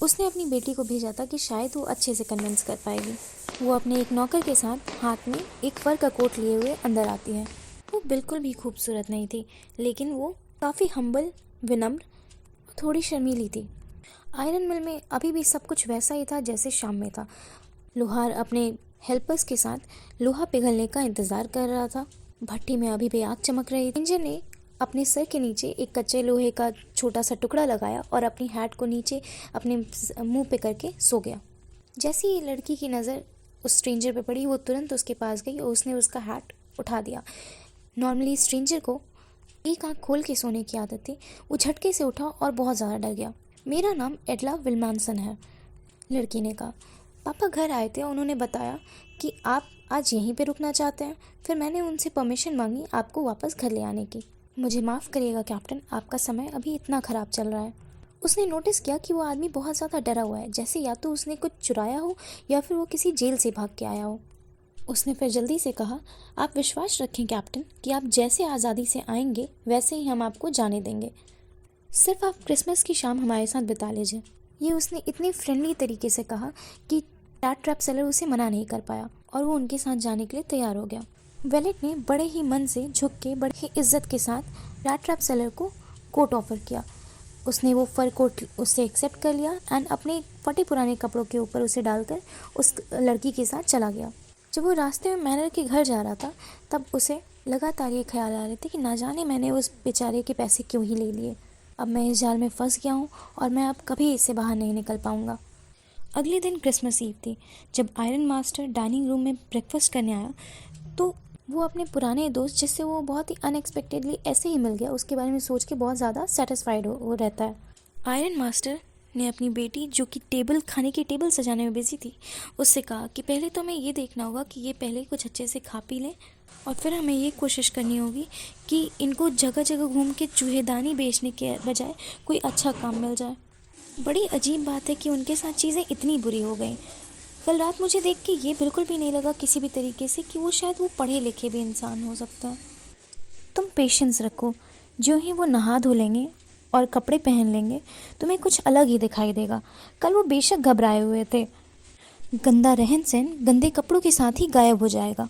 उसने अपनी बेटी को भेजा था कि शायद वो अच्छे से कन्विंस कर पाएगी। वो अपने एक नौकर के साथ हाथ में एक फर का कोट लिए हुए अंदर आती है। वो बिल्कुल भी खूबसूरत नहीं थी, लेकिन वो काफ़ी हम्बल, विनम्र, थोड़ी शर्मीली थी। आयरन मिल में अभी भी सब कुछ वैसा ही था जैसे शाम में था। लोहार अपने हेल्पर्स के साथ लोहा पिघलने का इंतज़ार कर रहा था। भट्टी में अभी भी आग चमक रही थी। इंजन ने अपने सर के नीचे एक कच्चे लोहे का छोटा सा टुकड़ा लगाया और अपनी हैट को नीचे अपने मुंह पे करके सो गया। जैसे ही लड़की की नज़र उस स्ट्रेंजर पे पड़ी, वो तुरंत उसके पास गई और उसने उसका हैट उठा दिया। नॉर्मली स्ट्रेंजर को एक आंख खोल के सोने की आदत थी। वो झटके से उठा और बहुत ज़्यादा डर गया। मेरा नाम एडला विल्मानसन है, लड़की ने कहा। पापा घर आए थे, उन्होंने बताया कि आप आज यहीं पे रुकना चाहते हैं। फिर मैंने उनसे परमिशन मांगी आपको वापस घर ले आने की। मुझे माफ़ करिएगा कैप्टन, आपका समय अभी इतना ख़राब चल रहा है। उसने नोटिस किया कि वो आदमी बहुत ज़्यादा डरा हुआ है, जैसे या तो उसने कुछ चुराया हो या फिर वो किसी जेल से भाग के आया हो। उसने फिर जल्दी से कहा, आप विश्वास रखें कैप्टन कि आप जैसे आज़ादी से आएंगे वैसे ही हम आपको जाने देंगे। सिर्फ आप क्रिसमस की शाम हमारे साथ बिता लीजिए। ये उसने इतने फ्रेंडली तरीके से कहा कि रैट ट्रैप सेलर उसे मना नहीं कर पाया और वो उनके साथ जाने के लिए तैयार हो गया। वेलेट ने बड़े ही मन से झुक के बड़े ही इज्जत के साथ रैट ट्रैप सेलर को कोट ऑफर किया। उसने वो फर कोट उससे एक्सेप्ट कर लिया एंड अपने फटे पुराने कपड़ों के ऊपर उसे डालकर उस लड़की के साथ चला गया। जब वो रास्ते में मैनर के घर जा रहा था, तब उसे लगातार ये ख्याल आ रहे थे कि ना जाने मैंने उस बेचारे के पैसे क्यों ही ले लिए। अब मैं इस जाल में फंस गया हूँ और मैं अब कभी इससे बाहर नहीं निकल पाऊँगा। अगले दिन क्रिसमस ईव थी। जब आयरन मास्टर डाइनिंग रूम में ब्रेकफास्ट करने आया, तो वो अपने पुराने दोस्त, जिससे वो बहुत ही अनएक्सपेक्टेडली ऐसे ही मिल गया, उसके बारे में सोच के बहुत ज़्यादा सेटिस्फाइड हो रहता है। आयरन मास्टर ने अपनी बेटी, जो कि खाने की टेबल सजाने में बिजी थी, उससे कहा कि पहले तो हमें ये देखना होगा कि ये पहले कुछ अच्छे से खा पी लें और फिर हमें ये कोशिश करनी होगी कि इनको जगह जगह घूम के चूहेदानी बेचने के बजाय कोई अच्छा काम मिल जाए। बड़ी अजीब बात है कि उनके साथ चीज़ें इतनी बुरी हो गई। कल रात मुझे देख के ये बिल्कुल भी नहीं लगा किसी भी तरीके से कि वो शायद वो पढ़े लिखे भी इंसान हो सकता है। तुम पेशेंस रखो, जो ही वो नहा धो लेंगे और कपड़े पहन लेंगे, तुम्हें कुछ अलग ही दिखाई देगा। कल वो बेशक घबराए हुए थे। गंदा रहन सहन गंदे कपड़ों के साथ ही गायब हो जाएगा।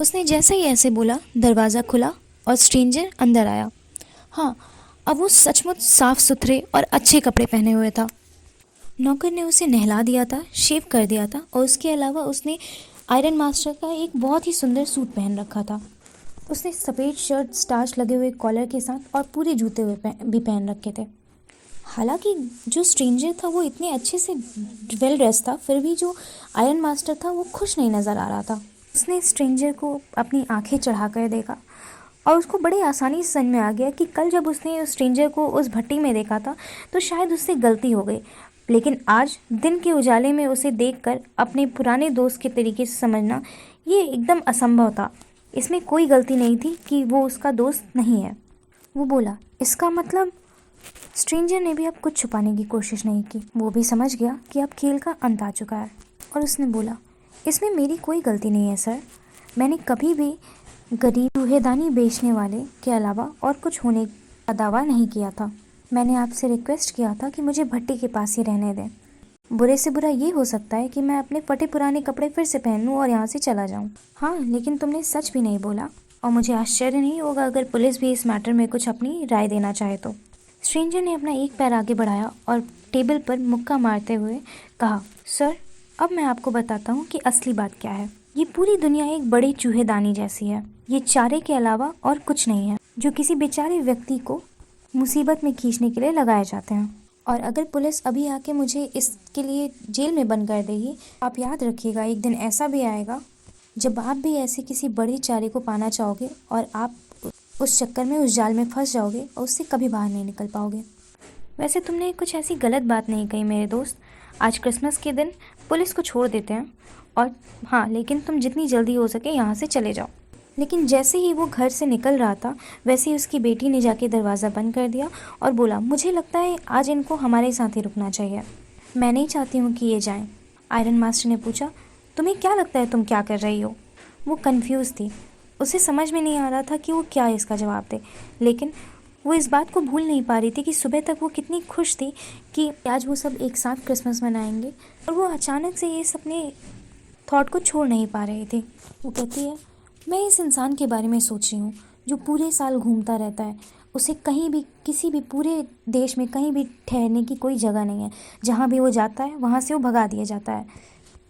उसने जैसे ही ऐसे बोला, दरवाज़ा खुला और स्ट्रेंजर अंदर आया। हाँ, अब वो सचमुच साफ सुथरे और अच्छे कपड़े पहने हुए था। नौकर ने उसे नहला दिया था, शेव कर दिया था और उसके अलावा उसने आयरन मास्टर का एक बहुत ही सुंदर सूट पहन रखा था। उसने सफ़ेद शर्ट स्टार्च लगे हुए कॉलर के साथ और पूरे जूते हुए भी पहन रखे थे। हालांकि जो स्ट्रेंजर था वो इतने अच्छे से वेल ड्रेस था, फिर भी जो आयरन मास्टर था वो खुश नहीं नज़र आ रहा था। उसने स्ट्रेंजर को अपनी आंखें चढ़ाकर देखा और उसको बड़ी आसानी से समझ में आ गया कि कल जब उसने उस स्ट्रेंजर को उस भट्टी में देखा था तो शायद उससे गलती हो गई, लेकिन आज दिन के उजाले में उसे देखकर अपने पुराने दोस्त के तरीके से समझना ये एकदम असंभव था। इसमें कोई गलती नहीं थी कि वो उसका दोस्त नहीं है। वो बोला, इसका मतलब? स्ट्रेंजर ने भी अब कुछ छुपाने की कोशिश नहीं की। वो भी समझ गया कि अब खेल का अंत आ चुका है और उसने बोला, इसमें मेरी कोई गलती नहीं है सर। मैंने कभी भी गरीब चूहेदानी बेचने वाले के अलावा और कुछ होने का दावा नहीं किया था। मैंने आपसे रिक्वेस्ट किया था कि मुझे भट्टी के पास ही रहने दें। बुरे से बुरा ये हो सकता है कि मैं अपने फटे पुराने कपड़े फिर से पहन लूँ और यहाँ से चला जाऊँ। हाँ, लेकिन तुमने सच भी नहीं बोला और मुझे आश्चर्य नहीं होगा अगर पुलिस भी इस मैटर में कुछ अपनी राय देना चाहे तो। स्ट्रेंजर ने अपना एक पैर आगे बढ़ाया और टेबल पर मुक्का मारते हुए कहा, सर, अब मैं आपको बताता हूँ कि असली बात क्या है। ये पूरी दुनिया एक बड़ी चूहेदानी जैसी है। ये चारे के अलावा और कुछ नहीं है, जो किसी बेचारे व्यक्ति को मुसीबत में खींचने के लिए लगाए जाते हैं। और अगर पुलिस अभी आके मुझे इसके लिए जेल में बंद कर देगी, आप याद रखिएगा एक दिन ऐसा भी आएगा जब आप भी ऐसे किसी बड़े चारे को पाना चाहोगे और आप उस चक्कर में उस जाल में फंस जाओगे और उससे कभी बाहर नहीं निकल पाओगे। वैसे तुमने कुछ ऐसी गलत बात नहीं कही मेरे दोस्त। आज क्रिसमस के दिन पुलिस को छोड़ देते हैं और हाँ, लेकिन तुम जितनी जल्दी हो सके यहाँ से चले जाओ। लेकिन जैसे ही वो घर से निकल रहा था, वैसे ही उसकी बेटी ने जाके दरवाज़ा बंद कर दिया और बोला, मुझे लगता है आज इनको हमारे साथ ही रुकना चाहिए। मैं नहीं चाहती हूँ कि ये जाएं। आयरन मास्टर ने पूछा, तुम्हें क्या लगता है तुम क्या कर रही हो? वो कंफ्यूज थी। उसे समझ में नहीं आ रहा था कि वो क्या इसका जवाब दे, लेकिन वो इस बात को भूल नहीं पा रही थी कि सुबह तक वो कितनी खुश थी कि आज वो सब एक साथ क्रिसमस मनाएंगे, और वो अचानक से ये अपने थॉट को छोड़ नहीं पा रही थी। वो कहती है, मैं इस इंसान के बारे में सोच रही हूँ जो पूरे साल घूमता रहता है। उसे कहीं भी, किसी भी पूरे देश में कहीं भी ठहरने की कोई जगह नहीं है। जहाँ भी वो जाता है वहाँ से वो भगा दिया जाता है।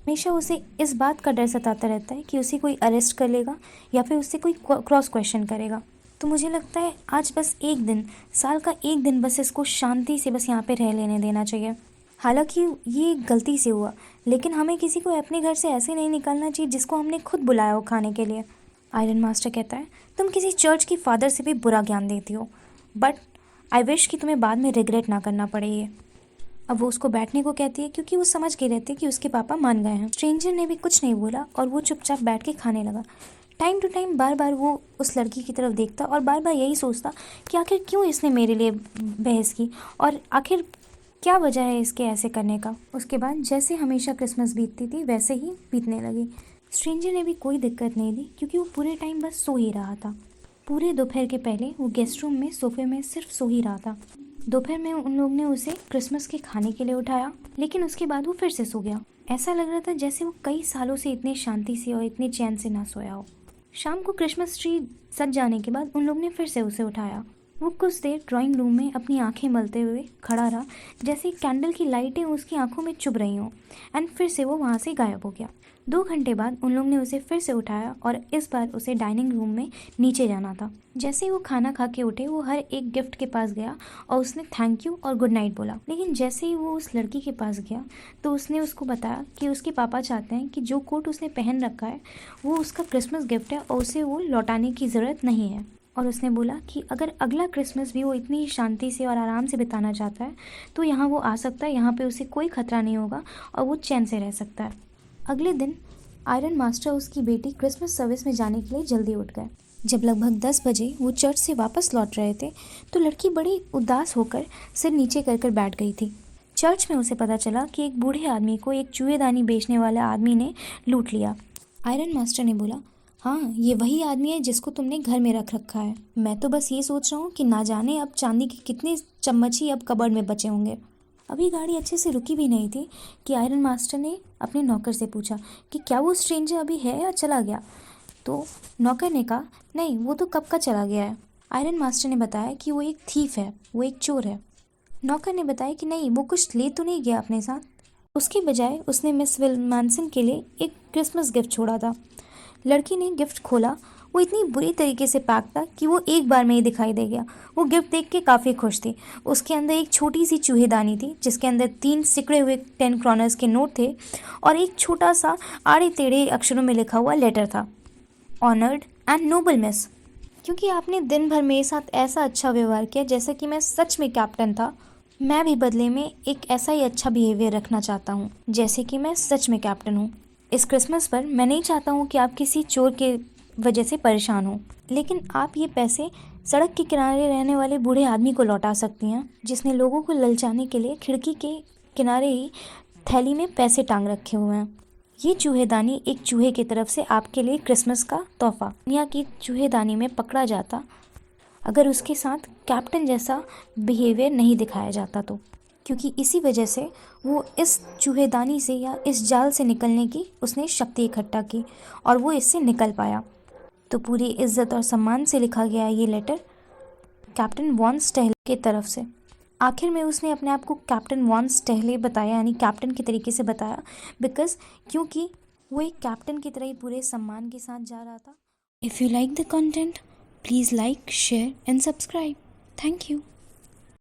हमेशा उसे इस बात का डर सताता रहता है कि उसे कोई अरेस्ट कर लेगा या फिर उससे कोई क्रॉस क्वेश्चन करेगा। तो मुझे लगता है आज बस एक दिन, साल का एक दिन बस इसको शांति से बस यहाँ पे रह लेने देना चाहिए। हालांकि ये गलती से हुआ, लेकिन हमें किसी को अपने घर से ऐसे नहीं निकालना चाहिए जिसको हमने खुद बुलाया हो खाने के लिए। आयरन मास्टर कहता है, तुम किसी चर्च की फादर से भी बुरा ज्ञान देती हो, बट आई विश कि तुम्हें बाद में रिग्रेट ना करना पड़े ये। अब वो उसको बैठने को कहती है क्योंकि वो समझ गई रहती है कि उसके पापा मान गए हैं। स्ट्रेंजर ने भी कुछ नहीं बोला और वो चुपचाप बैठ के खाने लगा। टाइम टू टाइम बार बार वो उस लड़की की तरफ देखता और बार बार यही सोचता कि आखिर क्यों इसने मेरे लिए बहस की और आखिर क्या वजह है इसके ऐसे करने का। उसके बाद जैसे हमेशा क्रिसमस बीतती थी वैसे ही बीतने लगी। स्ट्रेंजर ने भी कोई दिक्कत नहीं दी क्योंकि वो पूरे टाइम बस सो ही रहा था। पूरे दोपहर के पहले वो गेस्ट रूम में सोफे में सिर्फ सो ही रहा था। दोपहर में उन लोग ने उसे क्रिसमस के खाने के लिए उठाया, लेकिन उसके बाद वो फिर से सो गया। ऐसा लग रहा था जैसे वो कई सालों से इतनी शांति से और इतने चैन से ना सोया हो। शाम को क्रिसमस ट्री सज जाने के बाद उन लोग ने फिर से उसे उठाया। वो कुछ देर ड्राइंग रूम में अपनी आंखें मलते हुए खड़ा रहा, जैसे कैंडल की लाइटें उसकी आंखों में चुभ रही हों, एंड फिर से वो वहाँ से गायब हो गया। 2 घंटे बाद उन लोग ने उसे फिर से उठाया और इस बार उसे डाइनिंग रूम में नीचे जाना था। जैसे ही वो खाना खा के उठे वो हर एक गिफ्ट के पास गया और उसने थैंक यू और गुड नाइट बोला। लेकिन जैसे ही वो उस लड़की के पास गया तो उसने उसको बताया कि उसके पापा चाहते हैं कि जो कोट उसने पहन रखा है वो उसका क्रिसमस गिफ्ट है और उसे वो लौटाने की ज़रूरत नहीं है। और उसने बोला कि अगर अगला क्रिसमस भी वो इतनी शांति से और आराम से बिताना चाहता है तो यहाँ वो आ सकता है, यहाँ पे उसे कोई खतरा नहीं होगा और वो चैन से रह सकता है। अगले दिन आयरन मास्टर उसकी बेटी क्रिसमस सर्विस में जाने के लिए जल्दी उठ गए। जब लगभग 10 बजे वो चर्च से वापस लौट रहे थे तो लड़की बड़ी उदास होकर सिर नीचे कर कर बैठ गई थी। चर्च में उसे पता चला कि एक बूढ़े आदमी को एक चूहेदानी बेचने वाले आदमी ने लूट लिया। आयरन मास्टर ने बोला, हाँ ये वही आदमी है जिसको तुमने घर में रख रखा है। मैं तो बस ये सोच रहा हूँ कि ना जाने अब चांदी के कितने चम्मच ही अब कबर्ड में बचे होंगे। अभी गाड़ी अच्छे से रुकी भी नहीं थी कि आयरन मास्टर ने अपने नौकर से पूछा कि क्या वो स्ट्रेंजर अभी है या चला गया। तो नौकर ने कहा, नहीं वो तो कब का चला गया है। आयरन मास्टर ने बताया कि वो एक थीफ है, वो एक चोर है। नौकर ने बताया कि नहीं वो कुछ ले तो नहीं गया अपने साथ, उसके बजाय उसने मिस विल्मानसन के लिए एक क्रिसमस गिफ्ट छोड़ा था। लड़की ने गिफ्ट खोला, वो इतनी बुरी तरीके से पैक था कि वो एक बार में ही दिखाई दे गया। वो गिफ्ट देख के काफ़ी खुश थी। उसके अंदर एक छोटी सी चूहेदानी थी जिसके अंदर 3 सिकड़े हुए 10 क्रॉनर्स के नोट थे और एक छोटा सा आड़े टेढ़े अक्षरों में लिखा हुआ लेटर था, ऑनर्ड एंड नोबल मिस। क्योंकि आपने दिन भर मेरे साथ ऐसा अच्छा व्यवहार किया जैसे कि मैं सच में कैप्टन था, मैं भी बदले में एक ऐसा ही अच्छा बिहेवियर रखना चाहता हूँ जैसे कि मैं सच में कैप्टन हूँ। इस क्रिसमस पर मैं नहीं चाहता हूँ कि आप किसी चोर के वजह से परेशान हो, लेकिन आप ये पैसे सड़क के किनारे रहने वाले बूढ़े आदमी को लौटा सकती हैं जिसने लोगों को ललचाने के लिए खिड़की के किनारे ही थैली में पैसे टांग रखे हुए हैं। ये चूहेदानी एक चूहे की तरफ से आपके लिए क्रिसमस का तोहफा। दुनिया की चूहेदानी में पकड़ा जाता अगर उसके साथ कैप्टन जैसा बिहेवियर नहीं दिखाया जाता तो, क्योंकि इसी वजह से वो इस चूहेदानी से या इस जाल से निकलने की उसने शक्ति इकट्ठा की और वो इससे निकल पाया। तो पूरी इज्जत और सम्मान से लिखा गया ये लेटर कैप्टन वॉन स्टेहले की तरफ से। आखिर में उसने अपने आप को कैप्टन वॉन स्टेहले बताया, यानी कैप्टन के तरीके से बताया, क्योंकि वो एक कैप्टन की तरह ही पूरे सम्मान के साथ जा रहा था। If you like the content, please like, share and subscribe. Thank you.